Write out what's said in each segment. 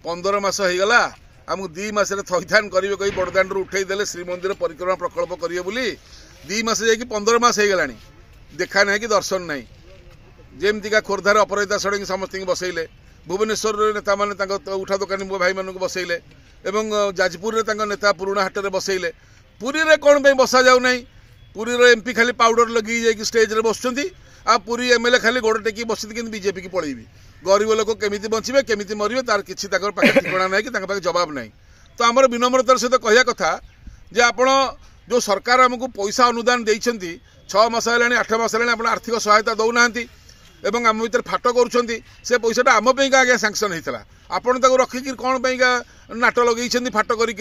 15 मास होगला आमको 2 मास थैथान करेंगे कही बड़दाण्ड उठेदेले श्रीमंदिर परिक्रमा प्रकल्प करेंगे बोली 2 मास जा 15 मास होगला देखा ना कि दर्शन ना जमतीका खोर्धार अपराजिता षडंगी समस्त बसैले भुवनेश्वर नेता मैंने उठा दोकानी भाई मान बसैले एवं जाजपुर नेता पुराणा हाट में बसैले पुरी रे कौन बसा जाऊना पुरी एमपी खाली पाउडर लगी जाकि स्टेज रे बस पुरी एमएलए खाली गोड़ टेकी बस बीजेपी की पलैबी गरीब लोक केमी बचे केमी मरवे तार किसी ठिकाना ना कि जवाब ना तो आमर विनम्रतार सहित कहया कथा जे आपण जो सरकार आमको पैसा अनुदान देइछंती 6 मास है 8 मास है आर्थिक सहायता दौना एवं आम भर फाट कर पैसा आम आगे सांक्शन होता आपड़ रखिक कौन नाट लगे फाट कर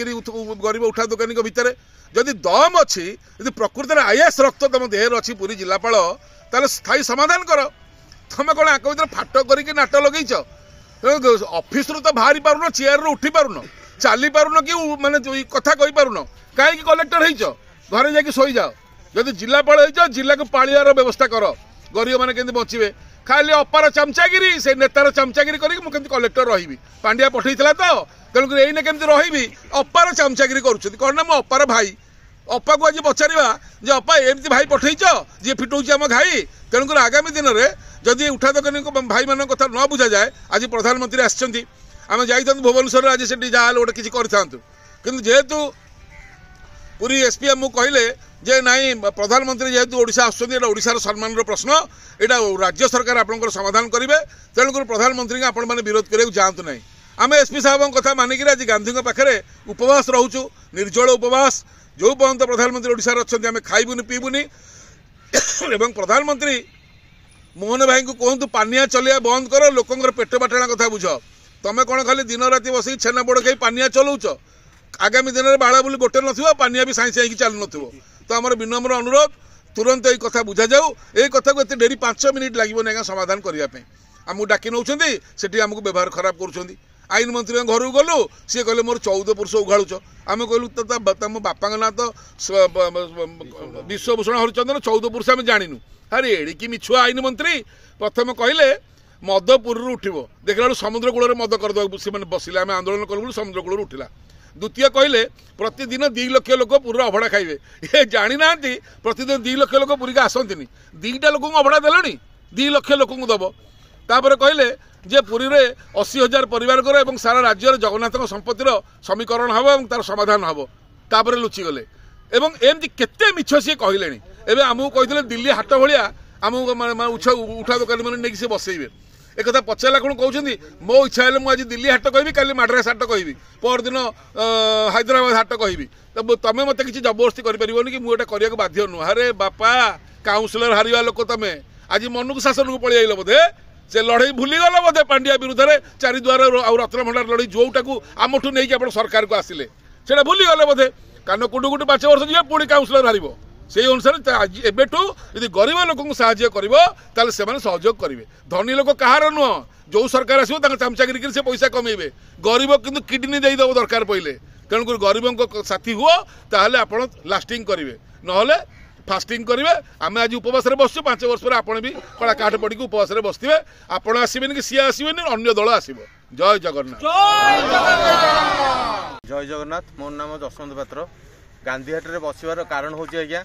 गरीब उठा दोकानी भितर जदि दम अच्छी यदि प्रकृत में आईएस रक्त तुम देहर अच्छी पूरी जिलापाल ताले स्थायी समाधान कर तुम कौन आक भर फाट करके नाट लगे ऑफिस तो बाहरी पारुन चेयर उठी पारुन चली पारुन कि माने कथा कही पारुन कहीं कलेक्टर हो घरे जाकि शोई जाओ जदि जिलापाल हो जिला को पालियार व्यवस्था कर गरीब मैंने केंद्र बचे खाली अपार चमचागिरी से नेतार चमचागिरी करके मुझे कलेक्टर रही पांड्या पठेला तो तेणुक एने केमती रही अपार चमचागिरी कर मो अपार भाई अपा को आज पचारा जे अपा एमती भाई पठेच जी फिटौची आम घाई तेणुक आगामी दिन में जदि उठा दोकानी भाई मान कथा न बुझा जाए आज प्रधानमंत्री आसछंती आम जाइए भुवनेश्वर आज से जहाँ गोटे किसी करूँ जेहेतु पूरी एसपी आमको कहले जे नाई प्रधानमंत्री जेहेतु ओडिशा आशार सम्मान प्रश्न यहाँ राज्य सरकार आपंकर समाधान करेंगे तेणुक प्रधानमंत्री आपण मैंने विरोध करने जातु ना आम एसपी साहब कथा मानिक आज गांधी पाखे उपवास रोचु निर्जल उपवास जो पर्यंत प्रधानमंत्री ओडिशा अच्छा आम खाइबुनि पीबुनि एवं प्रधानमंत्री मोहन भाई को कहतु पानिया चलिया बंद कर लोकंर पेट बाटणा कथा बुझ तुम कौन खाली दिन राति बस छेना पोड़ खाई पानिया चलाउच आगामी दिन में बाड़ा बोली गोटे ना पानिया भी साई साई चलु न तो आम विनम्र अनुरोध तुरंत ये कथा बुझा जाऊ ये कथा को डेरी 5 मिनिट लगे ना समाधान करने आमको डाकी नौ से आमको व्यवहार खराब कर आईन मंत्री घर को गलु सी कहले मोर 14 पुरुष उघाड़ुच आम कहलु तुम बापा ना तो विश्वभूषण हरिचंद्र 14 पुरुष आम जानू अरे एड़िकी मिछुआ आईन मंत्री प्रथम कहले मद पुरी उठब देखला समुद्र कूल मद करदे बसिले आम आंदोलन कलु समुद्र कूल उठला द्वितीय कहले प्रतिदिन 2 लाख लोक पुरी अभड़ा खाइबे ये जानी ना प्रतिदिन 2 लाख लोक पुरी आसती 2टा लोक अभड़ा देलनी 2 लाख लोक दब तापर कहले जे पुरी रे 80,000 परिवार कर एवं सारा राज्य जगन्नाथ संपत्तिर समीकरण हम और तार समाधान हम तापर लुचि गले एवं एमती केते मिछ सी कहले एवं आमको कहते दिल्ली हाट भाया आमको उठा दोकानी मैंने नहीं से बसैबे एक कथा पचारा कौन कहते मो इच्छा है मुझे दिल्ली हाट कहि काली मद्रास हाट कहि परदिन हैदराबाद हाट कहि तो तुम मत कि जबरदस्ती कर कि मुझे करने बाध्य नुह अरे बापा काउंसिलर हारिया लोक तुम आज मन को शासन को पलि आइल बोधे से लड़ई भूलीगल बोधे पांड्या विरुद्ध में चारिद्वार और रत्नभंडार लड़ई जोटा आमठू नहीं आप सरकार को आसिले से भूलीगले बोधे कारण कुटुकुटु 5 वर्ष जी पुणी काउंसिलर हार से अनुसार एबेठू यदि गरीब लोक साहाय्य कर सहयोग करेंगे धनी लोक कहार नुह जो सरकार आसो चामचागिरी से पैसा कमेबे गरीब किंतु किडनी देदेव दरकार पड़े तेणुक गरीब साथी हुआ ताहले आपण लास्टिंग करेंगे नहले फास्टिंग करेंगे आम आज उपवास बसु 5 वर्ष पर आपण भी कड़ा काठ पड़ी उपवास बसवे आपण आसबेनि कि सी आसबेनि अन्य दल आसब जय जगन्नाथ जय जगन्नाथ मोर नाम जसवंत पात्र गांधीहाट रे बसवार कारण हूँ आज्ञा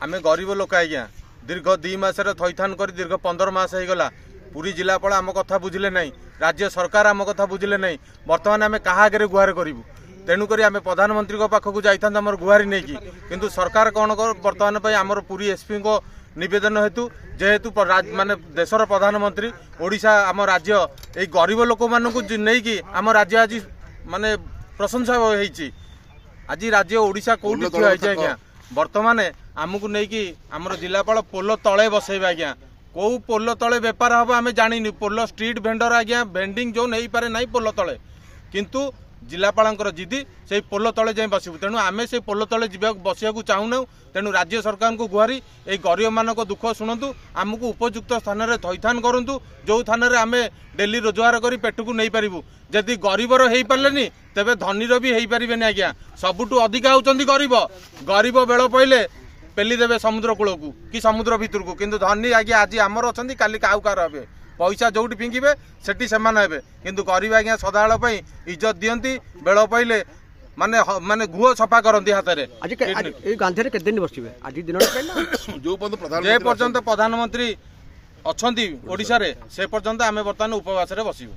आम गरीब लोक आज्ञा दीर्घ 2 मास थैथान कर दीर्घ 15 मास होगला पूरी जिलापाल आम कथा बुझिले नहीं राज्य सरकार आम कथा बुझिले नहीं बर्तमान आम क्या आगे गुहार करूँ तेणुक आम प्रधानमंत्री पाखक जाता आम गुहारी नहीं किंतु सरकार कौन कर बर्तमान आमर पूरी एसपी को नवेदन हेतु जेहेतु माने देशर प्रधानमंत्री ओडिशा आम राज्य ये गरीब लोक मानू नहीं आम राज्य आज माने प्रशंसा होती आज राज्य ओडिशा कौटी थी आज्ञा बर्तमान आमको नहीं आमर जिलापाल पोल तले बसैबे आज्ञा कौ पोल तले बेपार हम आम जानी पोल स्ट्रीट भेंडर आज्ञा भेंडिंग जो नहीं पारे ना पोल तले किंतु जिलापालंकर जिदी से पोल तले जाए बसबू तेणु आम से पोल तले बसिया चाहूना तेणु राज्य सरकार को गुहारी ये गरीब मान दुख शुणु आमको उपयुक्त स्थान में थैथान करूँ जो थाना आम डेली रोजगार कर पेट को नहीं पारू जदि गरीबर हो पारे तेरे धनीर भी हो पारे आज्ञा सबुठू अधिका होती गरीब गरीब बेल पड़े पेली देवे समुद्र कूल को कि समुद्र भितर को किंतु धनी आज्ञा आज आमर अच्छा काली काउ कार हे पैसा जोटी फिंगे सेठी सेमाने हेबे किंतु गरीब आज्ञा सदाबेला पई इज्जत दियंती बेଳ पइले माने माने गुह सफा करती हाथ में। आज गांधी केते दिन बसिबे आज दिन जो पर्यंत प्रधानमंत्री अच्छा ओडिशा रे से पर्यंत आम बर्तमान उपवास बसबू।